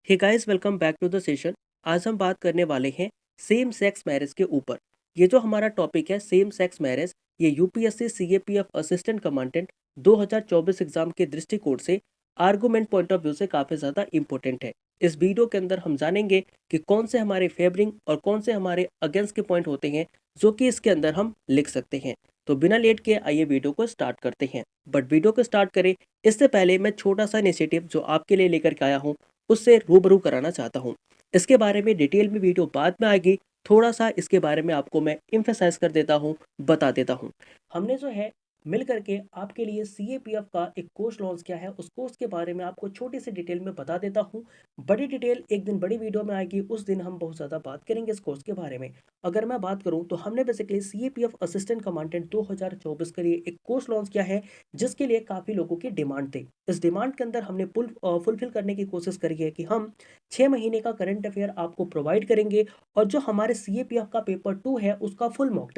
Hey guys, welcome back to the session. आज हम बात करने वाले हैं सेम सेक्स मैरिज के ऊपर। ये जो हमारा टॉपिक है सेम सेक्स मैरिज, ये UPSC CAPF assistant commandant 2024 exam के दृष्टिकोण से आर्गुमेंट पॉइंट ऑफ व्यू से काफ़ी ज़्यादा इंपॉर्टेंट है। इस वीडियो के अंदर हम जानेंगे कि कौन से हमारे फेवरिंग और कौन से हमारे अगेंस्ट के पॉइंट होते हैं जो कि इसके अंदर हम लिख सकते हैं। तो बिना लेट के आइए वीडियो को स्टार्ट करते हैं। बट वीडियो को स्टार्ट करें इससे पहले मैं छोटा सा इनिशिएटिव जो आपके लिए लेकर के आया हूँ उससे रूबरू कराना चाहता हूँ। इसके बारे में डिटेल में वीडियो बाद में आएगी। थोड़ा सा इसके बारे में आपको मैं इम्फेसाइज कर देता हूँ, बता देता हूँ। हमने जो है मिल करके आपके लिए सीएपीएफ का एक कोर्स लॉन्च किया है। उस कोर्स के बारे में आपको छोटी सी डिटेल में बता देता हूँ। बड़ी डिटेल एक दिन बड़ी वीडियो में आएगी, उस दिन हम बहुत ज़्यादा बात करेंगे इस कोर्स के बारे में। अगर मैं बात करूँ तो हमने बेसिकली सीएपीएफ असिस्टेंट कमांडेंट 2024 के लिए एक कोर्स लॉन्च किया है जिसके लिए काफ़ी लोगों की डिमांड थी। इस डिमांड के अंदर हमने फुलफिल करने की कोशिश करी है कि हम 6 महीने का करंट अफेयर आपको प्रोवाइड करेंगे और जो हमारे सीएपीएफ का पेपर 2 है उसका फुल मॉक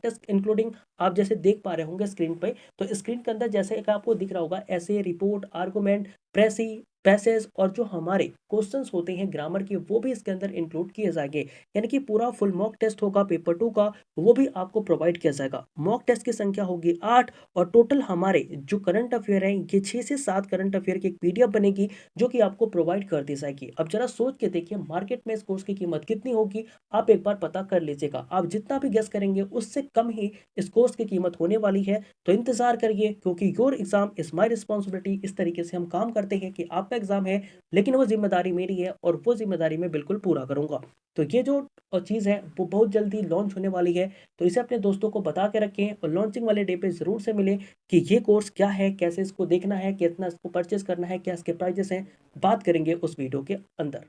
टेस्ट इंक्लूडिंग आप जैसे देख पा रहे होंगे स्क्रीन पे। तो स्क्रीन के अंदर जैसे एक आपको दिख रहा होगा ऐसे रिपोर्ट, आर्गुमेंट, प्रेसी, पैसेज और जो हमारे क्वेश्चंस होते हैं ग्रामर के वो भी इसके अंदर इंक्लूड किए जाएंगे। यानी कि पूरा फुल मॉक टेस्ट होगा पेपर 2 का, वो भी आपको प्रोवाइड किया जाएगा। मॉक टेस्ट की संख्या होगी 8 और टोटल हमारे जो करंट अफेयर है ये 6 से 7 करंट अफेयर की एक पीडीएफ बनेगी जो कि आपको प्रोवाइड कर दी जाएगी। अब जरा सोच के देखिए मार्केट में इस कोर्स की कीमत कितनी होगी, आप एक बार पता कर लीजिएगा। आप जितना भी गेस करेंगे उससे कम ही इस कोर्स की कीमत होने वाली है। तो इंतजार करिए क्योंकि your exam is my responsibility. इस तरीके से हम काम करते हैं कि आपका एग्जाम है लेकिन वो जिम्मेदारी मेरी है और वो जिम्मेदारी मैं बिल्कुल पूरा करूंगा। तो ये जो चीज़ है वो बहुत जल्दी लॉन्च होने वाली है, तो इसे अपने दोस्तों को बता के रखें और लॉन्चिंग वाले डे पे ज़रूर से मिलें कि ये कोर्स क्या है, कैसे इसको देखना है, कितना इसको परचेस करना है, क्या इसके प्राइजेस हैं, बात करेंगे उस वीडियो के अंदर।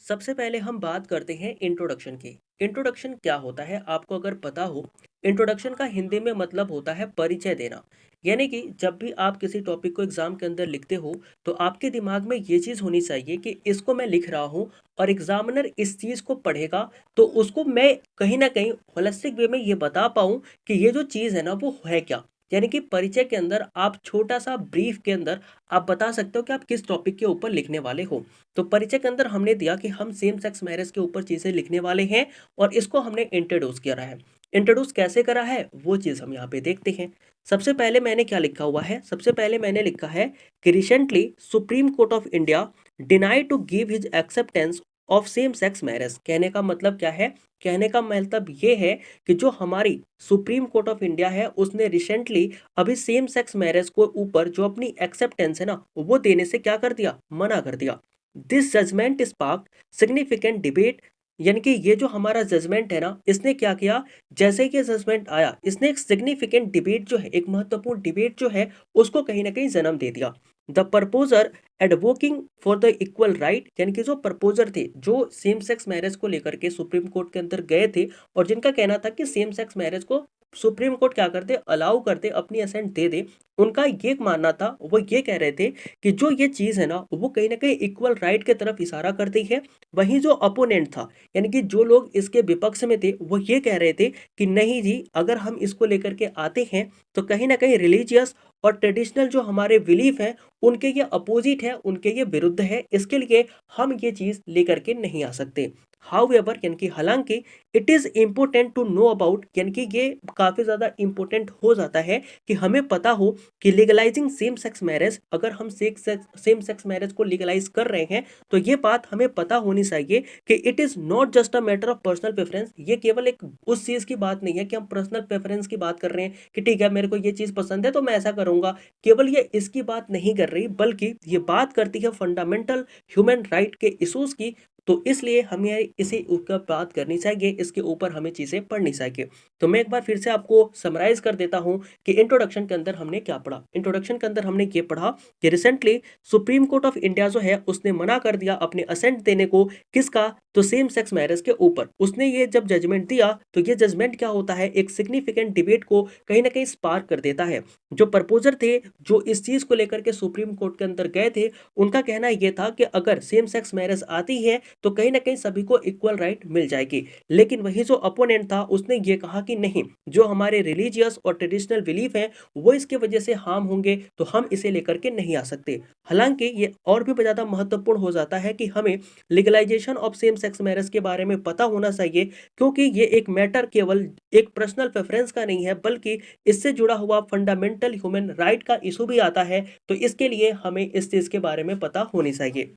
सबसे पहले हम बात करते हैं इंट्रोडक्शन की। इंट्रोडक्शन क्या होता है आपको अगर पता हो, इंट्रोडक्शन का हिंदी में मतलब होता है परिचय देना। यानी कि जब भी आप किसी टॉपिक को एग्जाम के अंदर लिखते हो तो आपके दिमाग में ये चीज़ होनी चाहिए कि इसको मैं लिख रहा हूँ और एग्जामिनर इस चीज़ को पढ़ेगा तो उसको मैं कहीं ना कहीं होलिस्टिक वे में ये बता पाऊँ कि ये जो चीज़ है ना वो है क्या। यानी कि परिचय के अंदर आप छोटा सा ब्रीफ के अंदर आप बता सकते हो कि आप किस टॉपिक के ऊपर लिखने वाले हो। तो परिचय के अंदर हमने दिया कि हम सेम सेक्स मैरिज के ऊपर चीज़ें लिखने वाले हैं और इसको हमने इंट्रोड्यूस किया है। इंट्रोड्यूस कैसे करा है वो चीज़ हम यहाँ पे देखते हैं। सबसे पहले मैंने क्या लिखा हुआ है, सबसे पहले मैंने लिखा है कि recently Supreme Court of India deny to give his acceptance of same sex marriage. कहने का मतलब क्या है, कहने का मतलब ये है कि जो हमारी सुप्रीम कोर्ट ऑफ इंडिया है उसने रिसेंटली अभी सेम सेक्स मैरिज को ऊपर जो अपनी एक्सेप्टेंस है ना वो देने से क्या कर दिया, मना कर दिया। This judgement spark significant debate. यानी कि ये जो हमारा जजमेंट है ना इसने क्या किया, जैसे कि जजमेंट आया इसने एक सिग्निफिकेंट डिबेट जो है, एक महत्वपूर्ण डिबेट जो है उसको कहीं ना कहीं जन्म दे दिया। The proposer advocating for the equal right, यानी कि जो प्रपोजर थे जो सेम सेक्स मैरिज को लेकर के सुप्रीम कोर्ट के अंदर गए थे और जिनका कहना था कि सेम सेक्स मैरिज को सुप्रीम कोर्ट क्या करते, अलाउ करते, अपनी असेंट दे दे। उनका ये मानना था, वो ये कह रहे थे कि जो ये चीज़ है ना वो कहीं ना कहीं इक्वल राइट की तरफ इशारा करती है। वहीं जो अपोनेंट था यानी कि जो लोग इसके विपक्ष में थे वो ये कह रहे थे कि नहीं जी, अगर हम इसको लेकर के आते हैं तो कहीं ना कहीं रिलीजियस और ट्रेडिशनल जो हमारे बिलीफ हैं उनके ये अपोजिट है, उनके ये विरुद्ध है, इसके लिए हम ये चीज़ लेकर के नहीं आ सकते। हाउएवर, यानी कि हालांकि it is important to know about, यानी कि ये काफ़ी ज़्यादा इम्पोर्टेंट हो जाता है कि हमें पता हो कि लीगलाइजिंग सेम सेक्स मैरिज, अगर हम सेम सेक्स मैरिज को लीगलाइज कर रहे हैं तो ये बात हमें पता होनी चाहिए कि it is not just a matter of personal preference. ये केवल एक उस चीज़ की बात नहीं है कि हम पर्सनल प्रेफरेंस की बात कर रहे हैं कि ठीक है मेरे को ये चीज़ पसंद है तो मैं ऐसा करूंगा। केवल ये इसकी बात नहीं कर रही बल्कि ये बात करती है फंडामेंटल ह्यूमन राइट के इशूज़ की। तो इसलिए हमें इसे ऊपर बात करनी चाहिए, इसके ऊपर हमें चीज़ें पढ़नी चाहिए। तो मैं एक बार फिर से आपको समराइज कर देता हूं कि इंट्रोडक्शन के अंदर हमने क्या पढ़ा। इंट्रोडक्शन के अंदर हमने ये पढ़ा कि recently Supreme Court of India जो है उसने मना कर दिया अपने असेंट देने को, किसका, तो सेम सेक्स मैरिज के ऊपर। उसने ये जब जजमेंट दिया तो ये जजमेंट क्या होता है, एक सिग्निफिकेंट डिबेट को कहीं ना कहीं स्पार्क कर देता है। जो प्रपोजर थे जो इस चीज को लेकर के सुप्रीम कोर्ट के अंदर गए थे उनका कहना यह था कि अगर सेम सेक्स मैरिज आती है तो कहीं ना कहीं सभी को इक्वल राइट मिल जाएगी। लेकिन वही जो अपोनेंट था उसने ये कहा कि नहीं, जो हमारे रिलीजियस और ट्रेडिशनल बिलीफ है वो इसके वजह से हार्म होंगे, तो हम इसे लेकर के नहीं आ सकते। हालांकि ये और भी ज़्यादा महत्वपूर्ण हो जाता है कि हमें legalisation of same sex marriage के बारे में पता होना चाहिए, क्योंकि ये एक मैटर केवल एक पर्सनल प्रेफरेंस का नहीं है, बल्कि इससे जुड़ा हुआ फंडामेंटल ह्यूमन राइट का इशू भी आता है। तो इसके लिए हमें इस चीज़ के बारे में पता होनी चाहिए।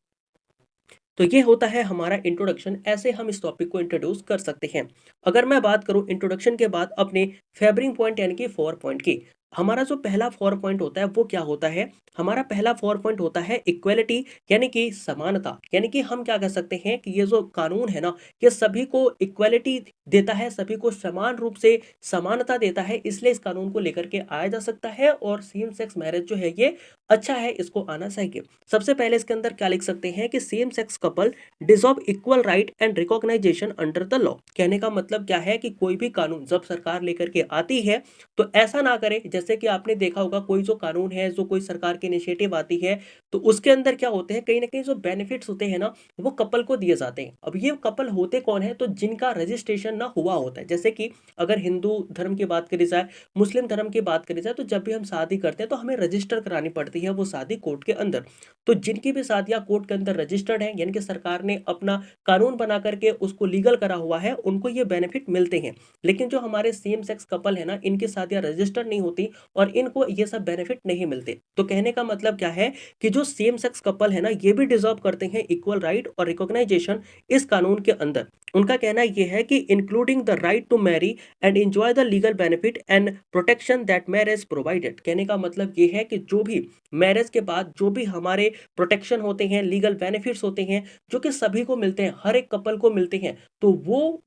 तो ये होता है हमारा इंट्रोडक्शन, ऐसे हम इस टॉपिक को इंट्रोड्यूस कर सकते हैं। अगर मैं बात करूं इंट्रोडक्शन के बाद अपने फेवरिंग पॉइंट यानी कि 4 पॉइंट की, हमारा जो पहला 4 पॉइंट होता है वो क्या होता है? हमारा पहला 4 पॉइंट होता है इक्वालिटी, यानी कि समानता। यानी कि हम क्या कह सकते हैं कि ये जो कानून है ना, ये सभी को इक्वालिटी देता है, सभी को समान रूप से समानता देता है, इसलिए इस कानून को लेकर के आया जा सकता है। और सेम सेक्स मैरिज जो है ये अच्छा है, इसको आना चाहिए। सबसे पहले इसके अंदर क्या लिख सकते हैं कि same sex couple deserve equal right and recognition under the law. कहने का मतलब क्या है कि कोई भी कानून जब सरकार लेकर के आती है तो ऐसा ना करे, जैसे कि आपने देखा होगा कोई जो कानून है, जो कोई सरकार की इनिशिएटिव आती है, तो उसके अंदर क्या होते हैं, कहीं ना कहीं जो बेनिफिट्स होते हैं ना वो कपल को दिए जाते हैं। अब ये कपल होते कौन है? तो जिनका रजिस्ट्रेशन ना हुआ होता है। जैसे कि अगर हिंदू धर्म की बात करी जाए, मुस्लिम धर्म की बात करी जाए, तो जब भी हम शादी करते हैं तो हमें रजिस्टर करानी पड़ती है वो शादी कोर्ट के अंदर। तो जिनकी भी शादियां कोर्ट के अंदर रजिस्टर्ड है, यानी कि सरकार ने अपना कानून बना करके उसको लीगल करा हुआ है, उनको ये बेनिफिट मिलते हैं। लेकिन जो हमारे सेम सेक्स कपल है ना, इनकी शादियां रजिस्टर्ड नहीं होती और इनको ये सब बेनिफिट नहीं मिलते। तो कहने का मतलब क्या है कि जो सेम सेक्स कपल है ना, ये भी डिजर्व करते हैं इक्वल राइट और रिकॉग्नाइजेशन इस कानून के अंदर। उनका कहना यह है कि including the right to marry and enjoy the legal benefit and protection that marriage provided. कहने का मतलब ये है कि जो भी मैरिज के बाद जो भी हमारे प्रोटेक्शन होते हैं, लीगल बेनिफिट्स होते हैं, जो कि सभी को मिलते हैं, हर एक कपल को मिलते हैं, तो वो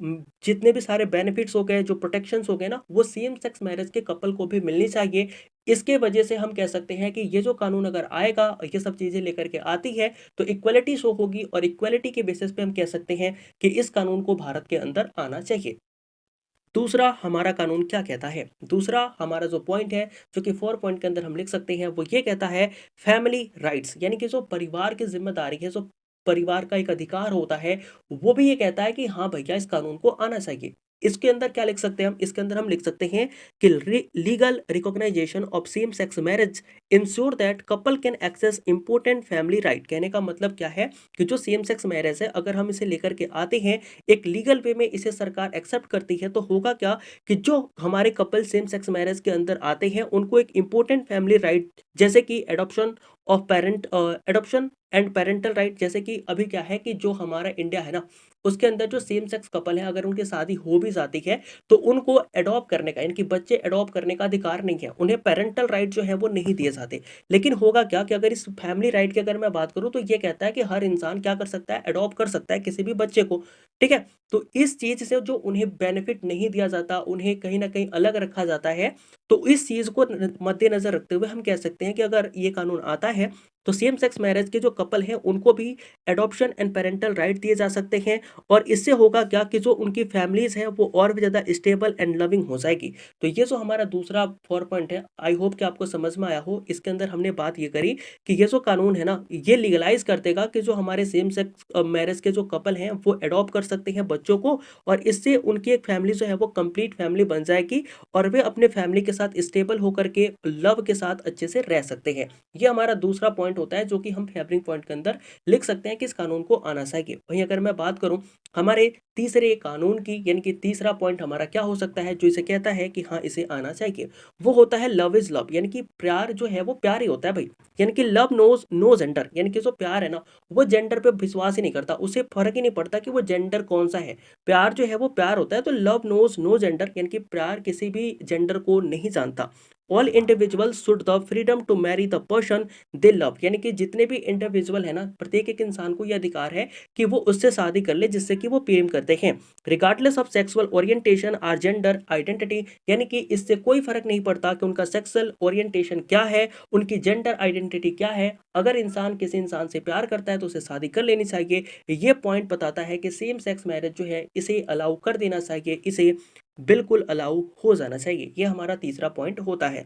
जितने भी सारे बेनिफिट्स हो गए, जो प्रोटेक्शंस हो गए ना, वो सेम सेक्स मैरिज के कपल को भी मिलनी चाहिए। इसके वजह से हम कह सकते हैं कि ये जो कानून अगर आएगा, ये सब चीजें लेकर के आती है, तो इक्वलिटी शो होगी और इक्वलिटी के बेसिस पे हम कह सकते हैं कि इस कानून को भारत के अंदर आना चाहिए। दूसरा हमारा कानून क्या कहता है? दूसरा हमारा जो पॉइंट है, जो कि 4 पॉइंट के अंदर हम लिख सकते हैं, वो ये कहता है फैमिली राइट्स, यानी कि जो परिवार की जिम्मेदारी है, जो परिवार का एक अधिकार होता है, वो भी ये कहता है कि हाँ भैया इस कानून को आना चाहिए। इसके अंदर क्या लिख सकते हैं हम? इसके अंदर हम लिख सकते हैं कि legal recognition of same sex marriage ensure that couple can access important family right. कहने का मतलब क्या है कि जो सेम सेक्स मैरिज है, अगर हम इसे लेकर के आते हैं, एक लीगल वे में इसे सरकार एक्सेप्ट करती है, तो होगा क्या कि जो हमारे कपल सेम सेक्स मैरिज के अंदर आते हैं, उनको एक इंपॉर्टेंट फैमिली राइट, जैसे कि adoption of parent, adoption and parental right. जैसे कि अभी क्या है कि जो हमारा इंडिया है ना, उसके अंदर जो सेम सेक्स कपल है, अगर उनकी शादी हो भी जाती है, तो उनको अडॉप्ट करने का, इनकी बच्चे अडॉप्ट करने का अधिकार नहीं है, उन्हें पेरेंटल राइट जो है वो नहीं दिए जाते। लेकिन होगा क्या कि अगर इस फैमिली राइट की अगर मैं बात करूं, तो ये कहता है कि हर इंसान क्या कर सकता है? अडॉप्ट कर सकता है किसी भी बच्चे को। ठीक है, तो इस चीज से जो उन्हें बेनिफिट नहीं दिया जाता, उन्हें कहीं ना कहीं अलग रखा जाता है, तो इस चीज को मद्देनजर रखते हुए हम कह सकते हैं कि अगर ये कानून आता है, तो सेम सेक्स मैरिज के जो कपल हैं उनको भी एडॉप्शन एंड पेरेंटल राइट दिए जा सकते हैं। और इससे होगा क्या कि जो उनकी फैमिलीज हैं वो और भी ज़्यादा स्टेबल एंड लविंग हो जाएगी। तो ये जो हमारा दूसरा 4 पॉइंट है, आई होप कि आपको समझ में आया हो। इसके अंदर हमने बात ये करी कि ये जो कानून है ना, ये लीगलाइज कर देगा कि जो हमारे सेम सेक्स मैरिज के जो कपल हैं वो अडॉप्ट कर सकते हैं बच्चों को, और इससे उनकी एक फैमिली जो है वो कंप्लीट फैमिली बन जाएगी और वे अपने फैमिली के साथ स्टेबल होकर के लव के साथ अच्छे से रह सकते हैं। ये हमारा दूसरा पॉइंट होता है, जो कि हम फेवरिंग पॉइंट के अंदर लिख सकते हैं कि इस कानून को आना चाहिए। वहीं अगर मैं बात करूं हमारे तीसरे कानून की, यानी कि तीसरा पॉइंट हमारा क्या हो सकता है जो इसे कहता है कि हाँ इसे आना चाहिए, वो होता है लव इज लव। यानी कि प्यार जो है वो प्यार ही होता है भाई। यानी कि लव नोज नो जेंडर, यानी कि जो प्यार है ना, वो जेंडर पे विश्वास ही नहीं करता, उसे फर्क ही नहीं पड़ता कि वो जेंडर कौन सा है। प्यार जो है वो प्यार होता है। तो लव नोज नो जेंडर, यानी कि प्यार किसी भी जेंडर को नहीं जानता। All individual should the freedom to marry the person they love, यानी कि जितने भी इंडिविजुअल है ना, प्रत्येक एक इंसान को यह अधिकार है कि वो उससे शादी कर ले जिससे कि वो प्रेम करते हैं, रिगार्डलेस ऑफ सेक्सुअल ओरिएंटेशन और जेंडर आइडेंटिटी। यानी कि इससे कोई फर्क नहीं पड़ता कि उनका सेक्सुअल ओरिएंटेशन क्या है, उनकी जेंडर आइडेंटिटी क्या है। अगर इंसान किसी इंसान से प्यार करता है तो उसे शादी कर लेनी चाहिए। ये पॉइंट बताता है कि सेम सेक्स मैरिज जो है इसे अलाउ कर देना चाहिए, इसे बिल्कुल अलाउ हो जाना चाहिए। ये हमारा तीसरा पॉइंट होता है।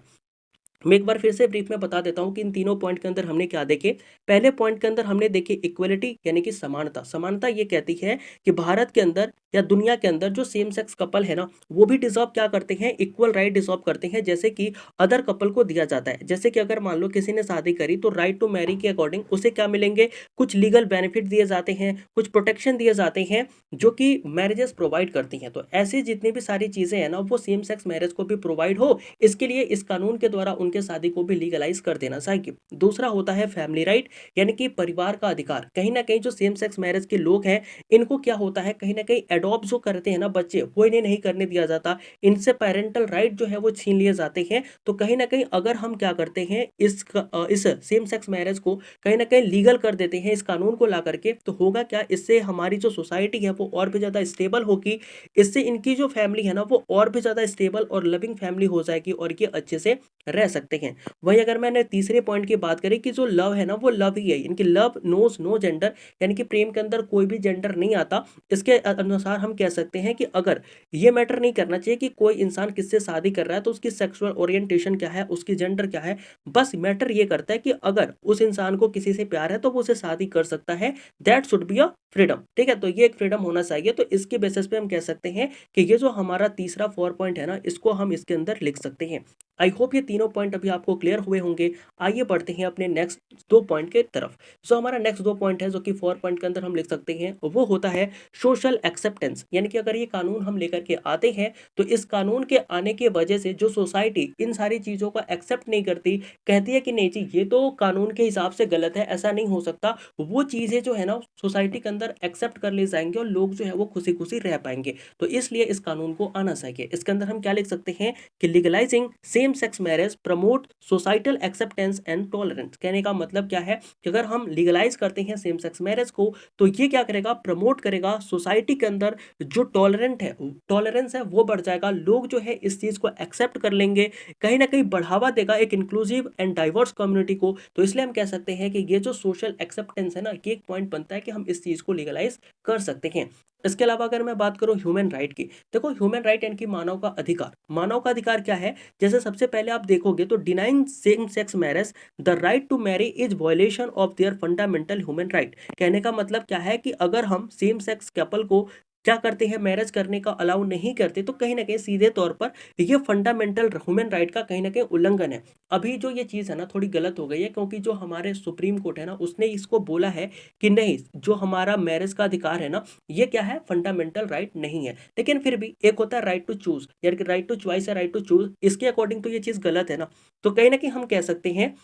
मैं एक बार फिर से ब्रीफ में बता देता हूँ कि इन तीनों पॉइंट के अंदर हमने क्या देखे। पहले पॉइंट के अंदर हमने देखी इक्वलिटी यानी कि समानता। समानता ये कहती है कि भारत के अंदर या दुनिया के अंदर जो सेम सेक्स कपल है ना, वो भी डिजर्व क्या करते हैं, इक्वल राइट डिजर्व करते हैं, जैसे कि अदर कपल को दिया जाता है। जैसे कि अगर मान लो किसी ने शादी करी तो राइट टू मैरी के अकॉर्डिंग उसे क्या मिलेंगे, कुछ लीगल बेनिफिट दिए जाते हैं, कुछ प्रोटेक्शन दिए जाते हैं जो कि मैरिजेस प्रोवाइड करती हैं। तो ऐसी जितनी भी सारी चीजें हैं ना, वो सेम सेक्स मैरिज को भी प्रोवाइड हो, इसके लिए इस कानून के द्वारा उनके शादी को भी लीगलाइज कर देना चाहिए। दूसरा होता है फैमिली राइट, यानी कि परिवार का अधिकार। कहीं ना कहीं जो सेम सेक्स मैरिज के लोग हैं, इनको क्या होता है, कहीं ना कहीं एडॉप्ट जो करते हैं ना बच्चे, वो इन्हें नहीं करने दिया जाता, इनसे पेरेंटल राइट जो है वो छीन लिए जाते हैं। तो कहीं ना कहीं अगर हम क्या करते हैं, इस सेम सेक्स मैरिज को कहीं ना कहीं लीगल कर देते हैं इस कानून को ला करके, तो होगा क्या, इससे हमारी जो सोसाइटी है वो और भी ज्यादा स्टेबल होगी। इससे इनकी जो फैमिली है ना, वो और भी ज्यादा स्टेबल और लविंग फैमिली हो जाएगी और ये अच्छे से रह सकते हैं। वहीं अगर मैंने तीसरे पॉइंट की बात करी कि जो लव है ना, वो लव ही है, इनकी लव नोज नो जेंडर, यानी कि प्रेम के अंदर कोई भी जेंडर नहीं आता। इसके अनुसार हम कह सकते हैं कि अगर ये मैटर नहीं करना चाहिए कि कोई इंसान किससे शादी कर रहा है तो उसकी सेक्सुअल ओरिएंटेशन क्या है, उसकी जेंडर क्या है। बस मैटर ये करता है कि अगर उस इंसान को किसी से प्यार है तो वो उसे शादी कर सकता है। That should be a freedom. ठीक है, तो ये एक फ्रीडम होना चाहिए। तो इसके बेसिस पे हम कह सकते हैं कि ये जो हमारा तीसरा 4 पॉइंट है ना, इसको हम इसके अंदर लिख सकते हैं। आई होप ये तीनों पॉइंट अभी आपको क्लियर हुए होंगे। आइए बढ़ते हैं अपने नेक्स्ट 2 पॉइंट के तरफ। जो हमारा नेक्स्ट 2 पॉइंट है, जो कि 4 पॉइंट के अंदर हम लिख सकते हैं, वो होता है सोशल एक्सेप्टेंस। यानी कि अगर ये कानून हम लेकर के आते हैं तो इस कानून के आने की वजह से जो सोसाइटी इन सारी चीजों को एक्सेप्ट नहीं करती, कहती है कि नहीं जी ये तो कानून के हिसाब से गलत है, ऐसा नहीं हो सकता, वो चीजें जो है ना सोसाइटी के अंदर एक्सेप्ट कर ले जाएंगे और लोग जो है वो खुशी खुशी रह पाएंगे। तो इसलिए इस कानून को आना चाहिए। इसके अंदर हम क्या लिख सकते हैं कि legalising same sex marriage promote societal acceptance and tolerance. कहने का मतलब क्या है कि अगर हम लीगलाइज करते हैं सेम सेक्स मैरिज को, तो ये क्या करेगा, प्रमोट करेगा सोसाइटी के अंदर जो टॉलरेंस है वो बढ़ जाएगा। लोग जो है इस चीज को एक्सेप्ट कर लेंगे, कहीं ना कहीं बढ़ावा देगा एक इंक्लूसिव एंड डाइवर्स कम्युनिटी को। तो इसलिए हम कह सकते हैं कि ये जो सोशल एक्सेप्टेंस है ना, ये एक पॉइंट बनता है कि हम इस चीज को लीगलाइज कर सकते हैं। इसके अलावा अगर मैं बात करूं ह्यूमन राइट की, देखो ह्यूमन राइट यानी कि मानव का अधिकार। मानव का अधिकार क्या है, जैसे सबसे पहले आप देखोगे तो denying same sex marriage the right to marry is violation of their fundamental human right. कहने का मतलब क्या है कि अगर हम सेम सेक्स कपल को क्या करते हैं, मैरिज करने का अलाउ नहीं करते, तो कहीं ना कहीं सीधे तौर पर ये फंडामेंटल ह्यूमन राइट का कहीं ना कहीं उल्लंघन है। अभी जो ये चीज़ है ना थोड़ी गलत हो गई है, क्योंकि जो हमारे सुप्रीम कोर्ट है ना, उसने इसको बोला है कि नहीं, जो हमारा मैरिज का अधिकार है ना, ये क्या है, फंडामेंटल राइट नहीं है। लेकिन फिर भी एक होता है राइट टू चूज, यानी कि राइट टू चॉइस है, राइट टू चूज, इसके अकॉर्डिंग तो ये चीज़ गलत है ना। तो कहीं ना कहीं हम कह सकते हैं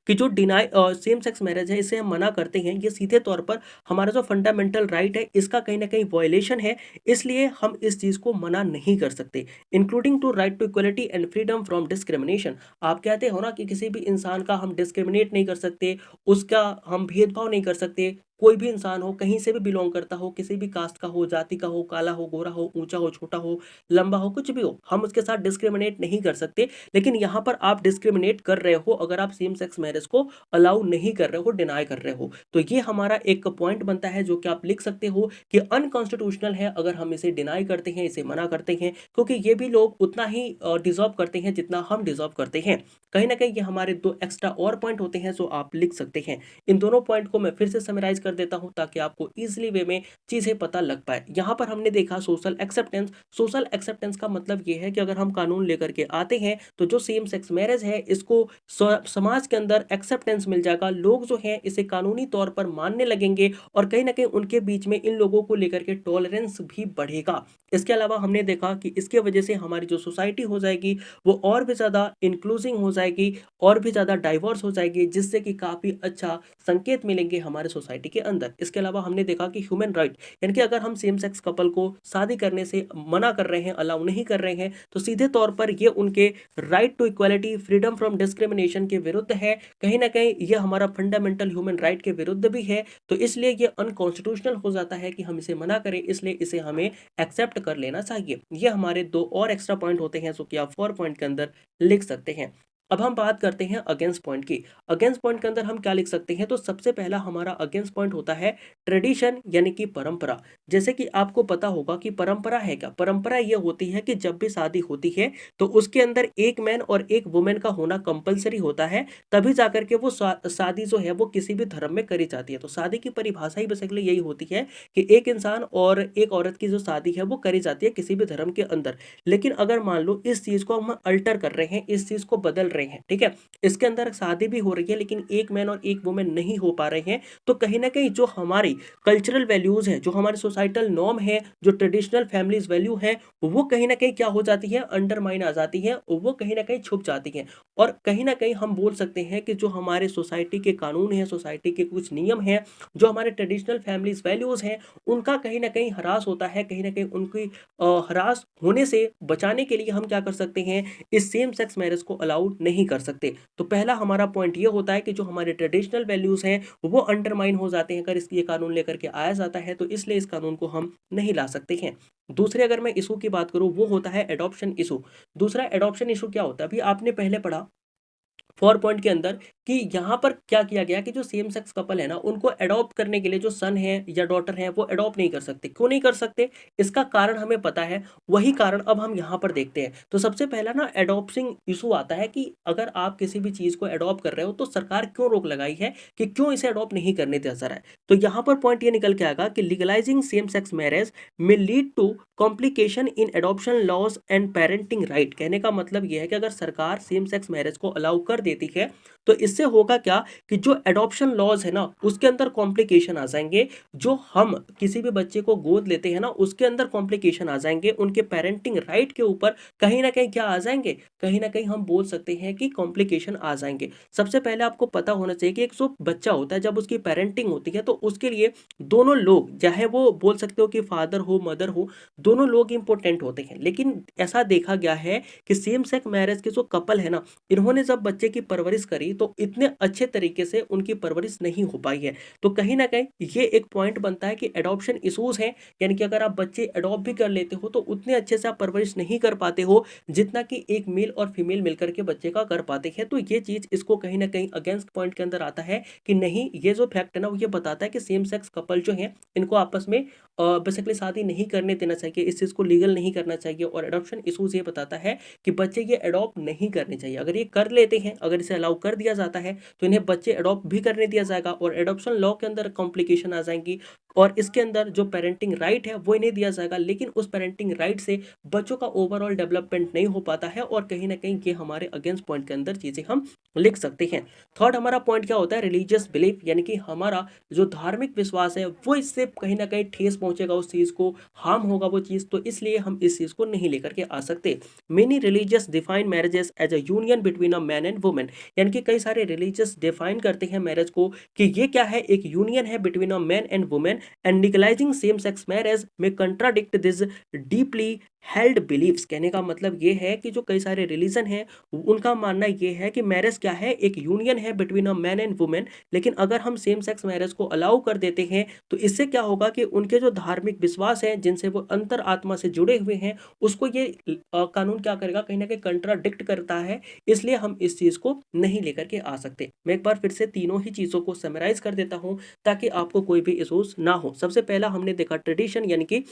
कि जो डिनाई सेम सेक्स मैरिज है, इसे हम मना करते हैं, ये सीधे तौर पर हमारा जो फंडामेंटल राइट है इसका कहीं ना कहीं वायलेशन है। इसलिए हम इस चीज को मना नहीं कर सकते। Including to right to equality and freedom from discrimination. आप कहते हो ना कि किसी भी इंसान का हम डिस्क्रिमिनेट नहीं कर सकते, उसका हम भेदभाव नहीं कर सकते। कोई भी इंसान हो, कहीं से भी बिलोंग करता हो, किसी भी कास्ट का हो, जाति का हो, काला हो, गोरा हो, ऊंचा हो, छोटा हो, लंबा हो, कुछ भी हो, हम उसके साथ डिस्क्रिमिनेट नहीं कर सकते। लेकिन यहाँ पर आप डिस्क्रिमिनेट कर रहे हो अगर आप सेम सेक्स मैरिज को अलाउ नहीं कर रहे हो, डिनाई कर रहे हो। तो ये हमारा एक पॉइंट बनता है जो कि आप लिख सकते हो कि अनकॉन्स्टिट्यूशनल है अगर हम इसे डिनाई करते हैं, इसे मना करते हैं, क्योंकि ये भी लोग उतना ही डिजर्व करते हैं जितना हम डिजर्व करते हैं। कहीं ना कहीं ये हमारे दो एक्स्ट्रा और पॉइंट होते हैं जो आप लिख सकते हैं। इन दोनों पॉइंट को मैं फिर से समराइज कर देता हूं ताकि आपको इजीली वे में चीजें पता लग पाए। यहां पर हमने देखा सोशल एक्सेप्टेंस। सोशल एक्सेप्टेंस का मतलब ये है कि अगर हम कानून लेकर के आते हैं तो जो सेम सेक्स मैरिज है इसको समाज के अंदर एक्सेप्टेंस मिल जाएगा। लोग जो हैं इसे कानूनी तौर पर मानने लगेंगे और कहीं ना कहीं उनके बीच में इन लोगों को लेकर के टॉलरेंस भी बढ़ेगा। इसके अलावा हमने देखा कि इसके वजह से हमारी जो सोसाइटी हो जाएगी वो और भी ज़्यादा इंक्लूसिव हो जाएगी, और भी ज़्यादा डाइवर्स हो जाएगी, जिससे कि काफ़ी अच्छा संकेत मिलेंगे हमारे सोसाइटी के अंदर। इसके अलावा हमने देखा कि ह्यूमन राइट, यानी कि अगर हम सेम सेक्स कपल को शादी करने से मना कर रहे हैं, अलाउ नहीं कर रहे हैं, तो सीधे तौर पर ये उनके right to equality, freedom from discrimination के विरुद्ध है। कहीं ना कहीं ये हमारा फंडामेंटल ह्यूमन राइट के विरुद्ध भी है। तो इसलिए ये अनकॉन्स्टिट्यूशनल हो जाता है कि हम इसे मना करें, इसलिए इसे हमें एक्सेप्ट कर लेना चाहिए। ये हमारे दो और एक्स्ट्रा पॉइंट होते हैं जो कि आप 4 पॉइंट के अंदर लिख सकते हैं। अब हम बात करते हैं अगेंस्ट पॉइंट की। अगेंस्ट पॉइंट के अंदर हम क्या लिख सकते हैं, तो सबसे पहला हमारा अगेंस्ट पॉइंट होता है ट्रेडिशन यानी कि परंपरा। जैसे कि आपको पता होगा कि परंपरा है क्या, परंपरा ये होती है कि जब भी शादी होती है तो उसके अंदर एक मैन और एक वुमेन का होना कंपलसरी होता है, तभी जाकर के वो शादी जो है वो किसी भी धर्म में करी जाती है। तो शादी की परिभाषा ही बेसिकली यही होती है कि एक इंसान और एक औरत की जो शादी है वो करी जाती है किसी भी धर्म के अंदर। लेकिन अगर मान लो इस चीज को हम अल्टर कर रहे हैं, इस चीज को बदल रहे हैं, ठीक है, इसके अंदर शादी भी हो रही है लेकिन एक मैन और एक वुमेन नहीं हो पा रहे हैं, तो कहीं ना कहीं जो हमारी कल्चरल वैल्यूज है, जो हमारे सोसाइटल नॉर्म है, जो ट्रेडिशनल फैमिलीज वैल्यू है, वो कहीं ना कहीं क्या हो जाती है, अंडरमाइन आ जाती है, वो कहीं ना कहीं छुप जाती है। और कहीं ना कहीं हम बोल सकते हैं कि जो हमारे सोसाइटी के कानून है, सोसाइटी के कुछ नियम हैं, जो हमारे ट्रेडिशनल फैमिलीज वैल्यूज हैं, उनका कहीं ना कहीं ह्रास होता है, कहीं ना कहीं उनकी ह्रास होने से बचाने के लिए हम क्या कर सकते हैं, इस सेम सेक्स मैरिज को अलाउ नहीं कर सकते। तो पहला हमारा पॉइंट ये होता है कि जो हमारे ट्रेडिशनल वैल्यूज हैं वो अंडरमाइन हो जाते हैं अगर ये कानून लेकर के आया जाता है, तो इसलिए इस कानून को हम नहीं ला सकते हैं। दूसरे अगर मैं इशू की बात करूं, वो होता है एडॉप्शन इशू। दूसरा एडॉप्शन इशू क्या होता है, अभी आपने पहले पढ़ा 4 पॉइंट के अंदर कि यहाँ पर क्या किया गया कि जो सेम सेक्स कपल है ना, उनको अडॉप्ट करने के लिए जो सन है या डॉटर है वो अडॉप्ट नहीं कर सकते। क्यों नहीं कर सकते, इसका कारण हमें पता है। वही कारण अब हम यहाँ पर देखते हैं। तो सबसे पहला ना एडॉप्शन इशू आता है कि अगर आप किसी भी चीज को अडॉप्ट कर रहे हो तो सरकार क्यों रोक लगाई है, कि क्यों इसे अडॉप्ट नहीं करने दिया जा रहा है। तो यहाँ पर पॉइंट ये निकल के आएगा कि लीगलाइजिंग सेम सेक्स मैरिज में lead to complication in adoption laws and parenting right. कहने का मतलब यह है कि अगर सरकार सेम सेक्स मैरिज को अलाउ कर देती है तो इससे होगा क्या कि जो एडॉप्शन लॉज है ना उसके अंदर कॉम्प्लिकेशन आ जाएंगे। जो हम किसी भी बच्चे को गोद लेते हैं ना उसके अंदर कॉम्प्लिकेशन आ जाएंगे, उनके पेरेंटिंग राइट के ऊपर कहीं ना कहीं क्या आ जाएंगे, कहीं ना कहीं हम बोल सकते हैं कि कॉम्प्लिकेशन आ जाएंगे। सबसे पहले आपको पता होना चाहिए कि एक जो बच्चा होता है जब उसकी पेरेंटिंग होती है तो उसके लिए दोनों लोग, चाहे वो बोल सकते हो कि फादर हो मदर हो, दोनों लोग इंपॉर्टेंट होते हैं। लेकिन ऐसा देखा गया है कि सेम सेक्स मैरिज के जो कपल है ना, इन्होंने जब बच्चे की परवरिश करी तो इतने अच्छे तरीके से उनकी परवरिश नहीं हो पाई है। तो कहीं ना कहीं ये एक पॉइंट बनता है कि एडॉप्शन इश्यूज हैं, यानी कि अगर आप बच्चे अडॉप्ट भी कर लेते हो तो उतने अच्छे से आप परवरिश नहीं कर पाते हो जितना कि एक मेल और फीमेल मिलकर के बच्चे का कर पाते हैं। तो ये चीज इसको कहीं ना कहीं अगेंस्ट पॉइंट के अंदर आता है कि नहीं, ये जो फैक्ट है ना वो ये बताता है कि सेम सेक्स कपल जो है इनको आपस में बेसिकली शादी नहीं करने देना चाहिए, इस चीज को लीगल नहीं करना चाहिए। और एडॉप्शन इश्यूज ये बताता है कि बच्चे ये अडॉप्ट नहीं करने चाहिए। अगर ये कर लेते हैं, अगर इसे अलाउ कर दिया जाता है तो इन्हें बच्चे अडॉप्ट भी करने दिया जाएगा और एडॉप्शन लॉ के अंदर कॉम्प्लिकेशन आ जाएंगी और इसके अंदर जो पेरेंटिंग राइट है वो इन्हें दिया जाएगा। लेकिन उस पेरेंटिंग राइट से बच्चों का ओवरऑल डेवलपमेंट नहीं हो पाता है और कहीं ना कहीं ये हमारे अगेंस्ट पॉइंट के अंदर चीजें हम लिख सकते हैं। थर्ड हमारा पॉइंट क्या होता है, रिलीजियस बिलीफ, यानी कि हमारा जो धार्मिक विश्वास है वो इससे कहीं ना कहीं ठेस पहुंचेगा, उस चीज को हार्म होगा वो चीज, तो इसलिए हम इस चीज को नहीं लेकर के आ सकते। Many religious define marriages as a union between a man and women, यानी कि कई सारे रिलीजियस डिफाइन करते हैं मैरिज को कि ये क्या है, एक यूनियन है between a man and women, and legalising same sex marriage may contradict this deeply held beliefs. कहने का मतलब ये है कि जो कई सारे रिलीजन हैं उनका मानना ये है कि मैरिज क्या है, एक यूनियन है between a man and women, लेकिन अगर हम सेम सेक्स मैरिज को अलाउ कर देते हैं तो इससे क्या होगा कि उनके जो धार्मिक विश्वास हैं जिनसे वो अंतर आत्मा से जुड़े हुए हैं उसको ये कानून क्या करेगा, कहीं ना कहीं कंट्राडिक्ट करता है। इसलिए हम इस चीज को नहीं लेकर के आ सकते। मैं एक बार फिर से तीनों ही चीजों को समराइज कर देता हूं ताकि आपको कोई भी इश्यूज ना हो। सबसे पहला हमने देखा ट्रेडिशन यानी कि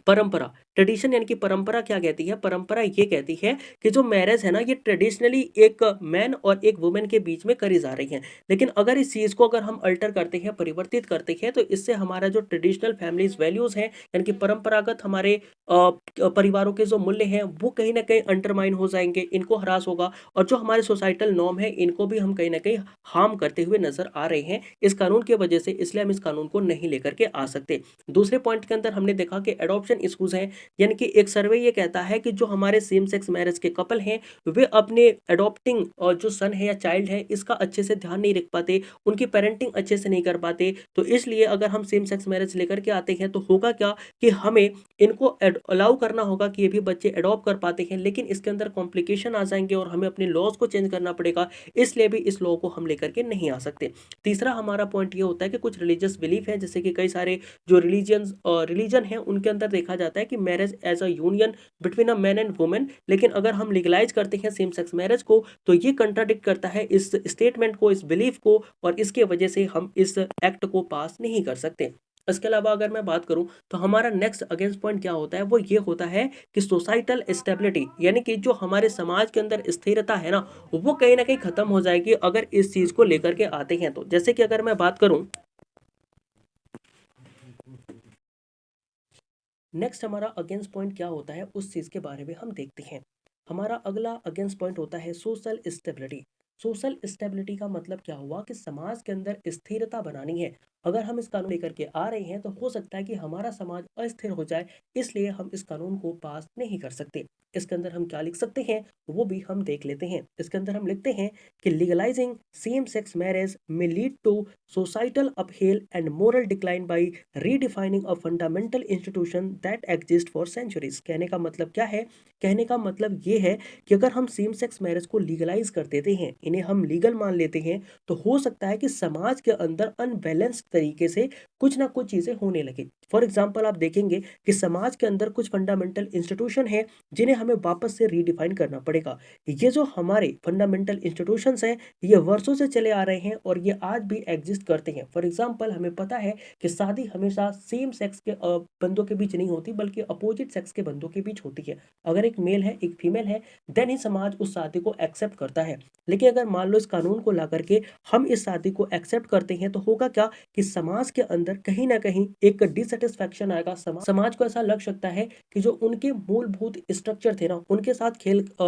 परंपरा। ट्रेडिशन यानी कि परंपरा क्या कहती है, परंपरा ये कहती है कि जो मैरिज है ना ये ट्रेडिशनली एक मैन और एक वुमेन के बीच में करी जा रही है। लेकिन अगर इस चीज को अगर हम अल्टर करते हैं, परिवर्तित करते हैं, तो इससे हमारा जो ट्रेडिशनल फैमिलीज वैल्यूज हैं यानी कि परंपरागत हमारे परिवारों के जो मूल्य हैं वो कहीं ना कहीं अंडरमाइन हो जाएंगे, इनको ह्रास होगा और जो हमारे सोसाइटल नॉर्म है इनको भी हम कहीं ना कहीं हार्म करते हुए नजर आ रहे हैं इस कानून की वजह से। इसलिए हम इस कानून को नहीं लेकर के आ सकते। दूसरे पॉइंट के अंदर हमने देखा कि एडॉप्शन इश्यूज हैं, यानी कि एक सर्वे ये कहता है कि जो हमारे सेम सेक्स मैरिज के कपल हैं वे अपने अडॉप्टिंग और जो सन है या चाइल्ड है इसका अच्छे से ध्यान नहीं रख पाते, उनकी पेरेंटिंग अच्छे से नहीं कर पाते। तो इसलिए अगर हम सेम सेक्स मैरिज लेकर के आते हैं तो होगा क्या कि हमें इनको अलाउ करना होगा कि ये भी बच्चे अडॉप्ट कर पाते हैं, लेकिन इसके अंदर कॉम्प्लिकेशन आ जाएंगे और हमें अपने लॉज को चेंज करना पड़ेगा। इसलिए भी इस लॉ को हम लेकर के नहीं आ सकते। तीसरा हमारा पॉइंट ये होता है कि कुछ रिलीजियस बिलीफ है, जैसे कि कई सारे जो रिलीजन है उनके अंदर अंदर देखा जाता है कि marriage as a union between a man and women, लेकिन अगर हम लीगलाइज करते हैं सेम सेक्स मैरिज को तो ये कंट्राडिक्ट करता है इस स्टेटमेंट को, इस बिलीफ को, और इसके वजह से हम इस एक्ट को पास नहीं कर सकते। इसके अलावा अगर मैं बात करूं तो हमारा नेक्स्ट अगेंस्ट पॉइंट क्या होता है, वो ये होता है कि सोसाइटल स्टेबिलिटी, यानी कि जो हमारे समाज के अंदर स्थिरता है ना, वो कहीं ना कहीं खत्म हो जाएगी अगर इस चीज को लेकर के आते हैं तो। जैसे कि अगर मैं बात करूं, नेक्स्ट हमारा अगेंस्ट पॉइंट क्या होता है उस चीज के बारे में हम देखते हैं। हमारा अगला अगेंस्ट पॉइंट होता है सोशल स्टेबिलिटी। सोशल स्टेबिलिटी का मतलब क्या हुआ कि समाज के अंदर स्थिरता बनानी है। अगर हम इस कानून लेकर के आ रहे हैं तो हो सकता है कि हमारा समाज अस्थिर हो जाए, इसलिए हम इस कानून को पास नहीं कर सकते। इसके अंदर हम क्या लिख सकते हैं वो भी हम देख लेते हैं। इसके अंदर हम लिखते हैं कि लीगलाइजिंग सेम सेक्स मैरिज में lead to societal upheaval and moral decline by redefining a fundamental institution that exist for centuries. कहने का मतलब क्या है? कहने का मतलब ये है कि अगर हम सेम सेक्स मैरिज को लीगलाइज कर देते हैं, इन्हें हम लीगल मान लेते हैं, तो हो सकता है कि समाज के अंदर अनबैलेंस्ड तरीके से कुछ ना कुछ चीजें होने लगे। फॉर एग्जाम्पल आप देखेंगे कि समाज के अंदर कुछ फंडामेंटल इंस्टीट्यूशन है जिन्हें हमें वापस से रीडिफाइन करना पड़ेगा। ये जो हमारे फंडामेंटल इंस्टीट्यूशंस हैं ये वर्षों से चले आ रहे हैं और ये आज भी एग्जिस्ट करते हैं। फॉर एग्जाम्पल हमें पता है कि शादी हमेशा सेम सेक्स के बंदों के बीच नहीं होती, बल्कि अपोजिट सेक्स के बंदों के बीच होती है। अगर एक मेल है एक फीमेल है, देन ही समाज उस शादी को एक्सेप्ट करता है। लेकिन अगर मान लो इस कानून को ला करके हम इस शादी को एक्सेप्ट करते हैं तो होगा क्या कि समाज के अंदर कहीं ना कहीं एक डिससेटिस्फैक्शन आएगा। समाज को ऐसा लग सकता है कि जो उनके मूलभूत स्ट्रक्चर थे ना, उनके साथ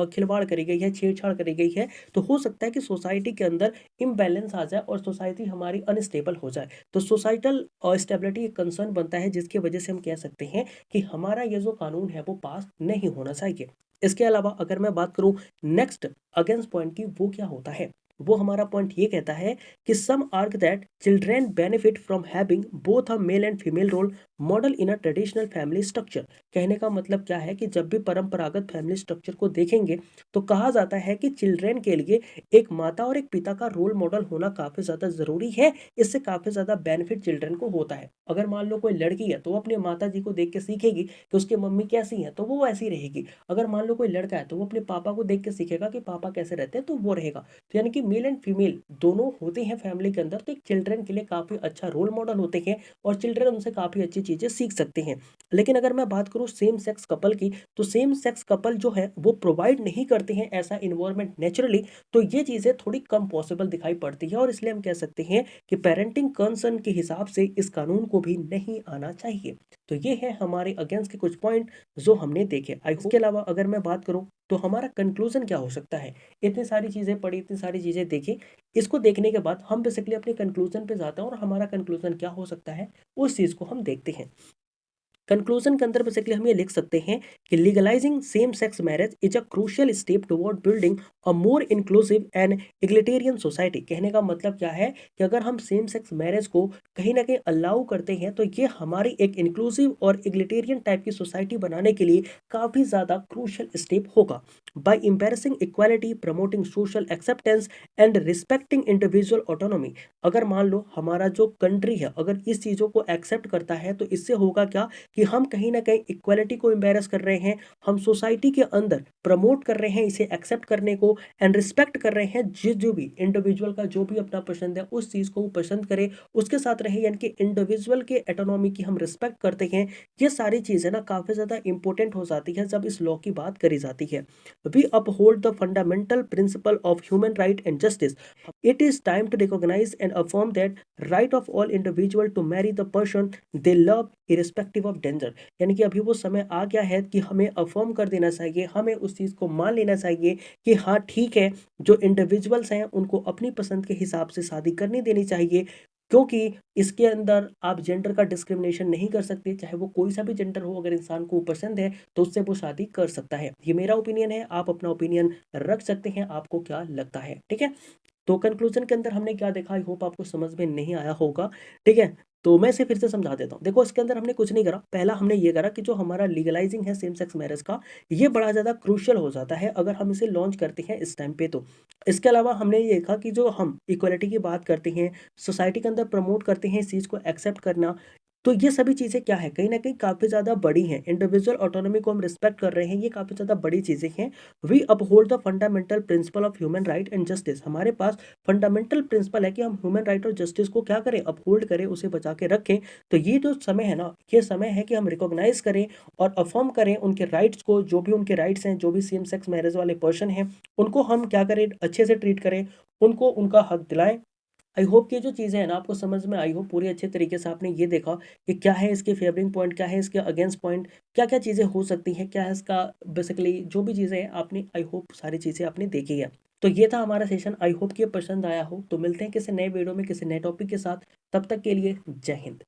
खिलवाड़ करी गई है, छेड़छाड़ करी गई है। तो हो सकता है कि सोसाइटी के अंदर इम्बैलेंस आ जाए और सोसाइटी हमारी अनस्टेबल हो जाए। तो सोसाइटल स्टेबिलिटी एक कंसर्न बनता है, जिसकी वजह से हम कह सकते हैं कि हमारा ये जो कानून है वो पास नहीं होना चाहिए। इसके अलावा अगर मैं बात करूं नेक्स्ट अगेंस्ट पॉइंट की, वो क्या होता है, वो हमारा पॉइंट ये कहता है कि some argue that children benefit from having both a male and female role model in a traditional family structure. कहने का मतलब क्या है कि जब भी परंपरागत फैमिली स्ट्रक्चर को देखेंगे तो कहा जाता है कि चिल्ड्रेन के लिए एक माता और एक पिता का रोल मॉडल होना काफी ज्यादा जरूरी है। इससे काफी ज्यादा बेनिफिट चिल्ड्रन को होता है। अगर मान लो कोई लड़की है तो वो अपने माता जी को देख के सीखेगी कि उसकी मम्मी कैसी है, तो वो ऐसी रहेगी। अगर मान लो कोई लड़का है तो वो अपने पापा को देख के सीखेगा कि पापा कैसे रहते हैं, तो वो रहेगा। तो यानी कि मेल एंड फीमेल दोनों होते हैं फैमिली के अंदर, तो एक चिल्ड्रन के लिए काफी अच्छा रोल मॉडल होते हैं और चिल्ड्रन उनसे काफी अच्छी चीजें सीख सकते हैं। लेकिन अगर मैं बात करूं सेम सेक्स कपल की, तो सेम सेक्स कपल जो है वो प्रोवाइड नहीं करते हैं ऐसा इन्वायरमेंट नेचुरली। तो ये चीजें थोड़ी कम पॉसिबल दिखाई पड़ती है और इसलिए हम कह सकते हैं कि पेरेंटिंग कंसर्न के हिसाब से इस कानून को भी नहीं आना चाहिए। तो ये है हमारे अगेंस्ट के कुछ पॉइंट जो हमने देखे। इसके अलावा अगर मैं बात करूं तो हमारा कंक्लूजन क्या हो सकता है। इतनी सारी चीजें पढ़ी, इतनी सारी चीजें देखी, इसको देखने के बाद हम बेसिकली अपने कंक्लूजन पे जाते हैं और हमारा कंक्लूजन क्या हो सकता है उस चीज को हम देखते हैं। कंक्लूजन के अंदर बेसिकली हम ये लिख सकते हैं कि legalising same sex marriage is a crucial step toward building a more inclusive and egalitarian society. कहने का मतलब क्या है कि अगर हम सेम सेक्स मैरिज को कहीं ना कहीं अलाउ करते हैं तो ये हमारी एक इंक्लूसिव और इग्लिटेरियन टाइप की सोसाइटी बनाने के लिए काफी ज्यादा क्रूशियल स्टेप होगा। By embarrassing equality, promoting social acceptance and respecting individual autonomy. अगर मान लो हमारा जो कंट्री है अगर इस चीजों को एक्सेप्ट करता है तो इससे होगा क्या कि हम कहीं ना कहीं इक्वालिटी को एम्बैरस कर रहे हैं, हम सोसाइटी के अंदर प्रमोट कर रहे हैं इसे एक्सेप्ट करने को, एंड रिस्पेक्ट कर रहे हैं जो भी इंडिविजुअल का जो भी अपना पसंद है उस चीज को वो पसंद करे, उसके साथ रहे, यानी कि इंडिविजुअल के ऑटोनॉमी की हम रिस्पेक्ट करते हैं। ये सारी चीजें ना काफी ज्यादा इंपॉर्टेंट हो जाती है जब इस लॉ की बात करी जाती है। We uphold the fundamental principle of human right and justice. It is time to recognise and affirm that right of all individual to marry the person they love irrespective of danger. यानी कि अभी वो समय आ गया है कि हमें affirm कर देना चाहिए, हमें उस चीज को मान लेना चाहिए कि हाँ ठीक है, जो इंडिविजुअल्स हैं उनको अपनी पसंद के हिसाब से शादी करनी देनी चाहिए, क्योंकि इसके अंदर आप जेंडर का डिस्क्रिमिनेशन नहीं कर सकते। चाहे वो कोई सा भी जेंडर हो, अगर इंसान को पसंद है तो उससे वो शादी कर सकता है। ये मेरा ओपिनियन है, आप अपना ओपिनियन रख सकते हैं, आपको क्या लगता है। ठीक है, तो कंक्लूजन के अंदर हमने क्या देखा, आई होप आपको समझ में नहीं आया होगा। ठीक है, तो मैं इसे फिर से समझा देता हूँ। देखो इसके अंदर हमने कुछ नहीं करा, पहला हमने ये करा कि जो हमारा लीगलाइजिंग है सेम सेक्स मैरिज का, ये बड़ा ज़्यादा क्रूशियल हो जाता है अगर हम इसे लॉन्च करते हैं इस टाइम पे। तो इसके अलावा हमने ये देखा कि जो हम इक्वलिटी की बात करते हैं, सोसाइटी के अंदर प्रमोट करते हैं इस चीज़ को एक्सेप्ट करना, तो ये सभी चीज़ें क्या है, कहीं न कहीं काफ़ी ज़्यादा बड़ी हैं। इंडिविजुअल ऑटोनॉमी को हम रिस्पेक्ट कर रहे हैं, ये काफ़ी ज़्यादा बड़ी चीज़ें हैं। We uphold the fundamental principle of human right and justice. हमारे पास फंडामेंटल प्रिंसिपल है कि हम ह्यूमन राइट और जस्टिस को क्या करें, अपहोल्ड करें, उसे बचा के रखें। तो ये जो समय है ना, ये समय है कि हम रिकॉग्नाइज़ करें और अफ़र्म करें उनके राइट्स को, जो भी उनके राइट्स हैं, जो भी सेम सेक्स मैरिज वाले पर्सन हैं, उनको हम क्या करें, अच्छे से ट्रीट करें, उनको उनका हक दिलाएँ। आई होप कि ये जो चीज़ें हैं ना आपको समझ में आई हो पूरी अच्छे तरीके से। आपने ये देखा कि क्या है इसके फेवरिंग पॉइंट, क्या है इसके अगेंस्ट पॉइंट, क्या-क्या चीज़ें हो सकती हैं, क्या है इसका बेसिकली जो भी चीज़ें हैं आपने, आई होप सारी चीज़ें आपने देखी है। तो ये था हमारा सेशन, आई होप कि ये पसंद आया हो। तो मिलते हैं किसी नए वीडियो में किसी नए टॉपिक के साथ, तब तक के लिए जय हिंद।